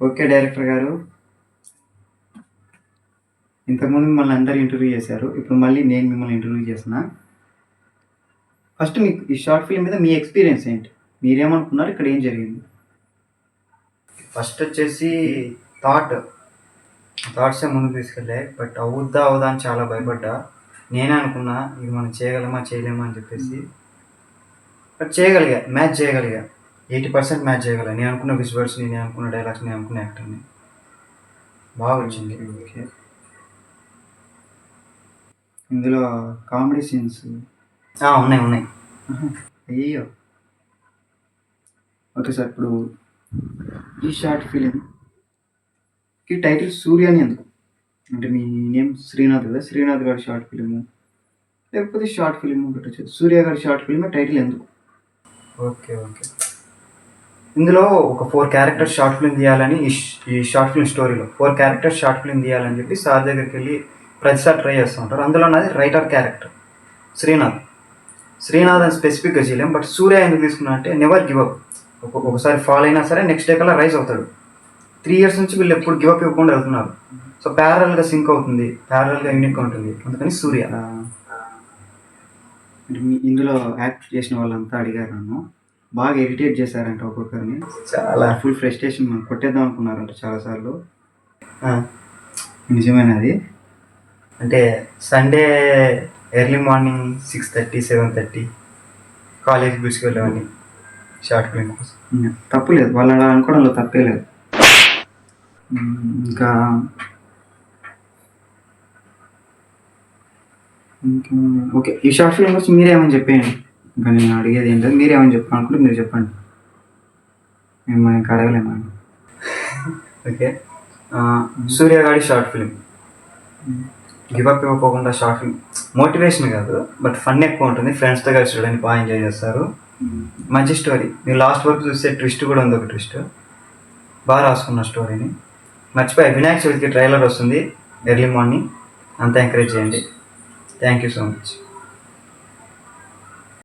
Okay director గారు, ఇంతకుముందు మిమ్మల్ని అందరు ఇంటర్వ్యూ చేశారు. ఇప్పుడు మళ్ళీ నేను మిమ్మల్ని ఇంటర్వ్యూ చేస్తున్నా. ఫస్ట్ మీకు ఈ షార్ట్ ఫిల్మ్ మీద మీ ఎక్స్పీరియన్స్ ఏంటి? మీరేమనుకున్నారు? ఇక్కడ ఏం జరిగింది? ఫస్ట్ వచ్చేసి థాట్సే ముందుకు తీసుకెళ్ళాయి. బట్ అవుద్దా అని చాలా భయపడ్డా. నేనే అనుకున్నా ఇది మనం చేయగలమా చేయలేమా అని చెప్పేసి. బట్ మ్యాచ్ చేయగలిగా. 80% మ్యాచ్ చేయగలిగా. నేను అనుకున్న విజువల్స్ని, నేను అనుకున్న డైలాగ్స్, నేను అనుకున్న యాక్టర్ని బాగా వచ్చింది. ఓకే, ఇందులో కామెడీ సీన్స్ ఉన్నాయి. అయ్యో, ఓకే సార్. ఇప్పుడు ఈ షార్ట్ ఫిలింకి టైటిల్ సూర్య అని ఎందుకు? అంటే మీ నేమ్ శ్రీనాథ్ కదా, శ్రీనాథ్ గారి షార్ట్ ఫిలిము లేకపోతే షార్ట్ ఫిలిం పెట్టచ్చు, సూర్య గారి షార్ట్ ఫిలిం టైటిల్ ఎందుకు? ఓకే, ఇందులో ఒక 4 క్యారెక్టర్స్ షార్ట్ ఫిలిం తీయాలని, ఈ షార్ట్ ఫిలిం స్టోరీలో 4 క్యారెక్టర్స్ షార్ట్ ఫిలిం తీయాలని చెప్పి సార్ దగ్గరికి వెళ్ళి ప్రతిసారి ట్రై చేస్తూ ఉంటారు. అందులో నాది రైటర్ క్యారెక్టర్ శ్రీనాథ్ అని స్పెసిఫిక్గా చేయలేం. బట్ సూర్య ఎందుకు తీసుకున్నా అంటే నెవర్ గివ్ అప్. ఒకసారి ఫాల్ అయినా సరే నెక్స్ట్ డే కల్లా రైజ్ అవుతాడు. 3 years నుంచి వీళ్ళు ఎప్పుడు గివ్ అప్ ఇవ్వకుండా వెళ్తున్నారు. సో ప్యారల్గా సింక్ అవుతుంది, ప్యారల్గా యూనిక్గా ఉంటుంది. అందుకని సూర్య. ఇందులో యాక్ట్ చేసిన వాళ్ళంతా అడిగారు నన్ను, బాగా ఇరిటేట్ చేశారంట ఒక్కొక్కరిని. చాలా ఫుల్ ఫ్రస్ట్రేషన్, మనం కొట్టేద్దాం అనుకున్నారంట చాలాసార్లు. నిజమేనది. అంటే సండే ఎర్లీ మార్నింగ్ 6:30, 7:30 కాలేజ్ బస్కి వెళ్ళేవాడిని షార్ట్ ఫిల్మ్ కోసం. తప్పులేదు, వాళ్ళు అలా అనుకోవడంలో తప్పే లేదు. ఇంకా ఓకే, ఈ షార్ట్ ఫిల్మ్ గురించి మీరేమని చెప్పేయండి. ఇంకా నేను అడిగేది ఏంటంటే మీరేమని చెప్పాలనుకుంటే మీరు చెప్పండి, మిమ్మల్ని ఇంకా అడగలేమండి. ఓకే, సూర్య గారి షార్ట్ ఫిల్మ్ గివ్ అప్ ఇవ్వకోకుండా షార్ట్ ఫిల్మ్ మోటివేషన్ కాదు, బట్ ఫన్ ఎక్కువ ఉంటుంది. ఫ్రెండ్స్తో కలిసి చూడండి, బాగా ఎంజాయ్ చేస్తారు. మంచి స్టోరీ. మీరు లాస్ట్ వరకు చూస్తే ట్విస్ట్ కూడా ఉంది, ఒక ట్విస్ట్ బాగా రాసుకున్న స్టోరీని. మర్చిపోయి వినాయక చవితికి ట్రైలర్ వస్తుంది ఎర్లీ మార్నింగ్, అంతా ఎంకరేజ్ చేయండి. Thank you so much.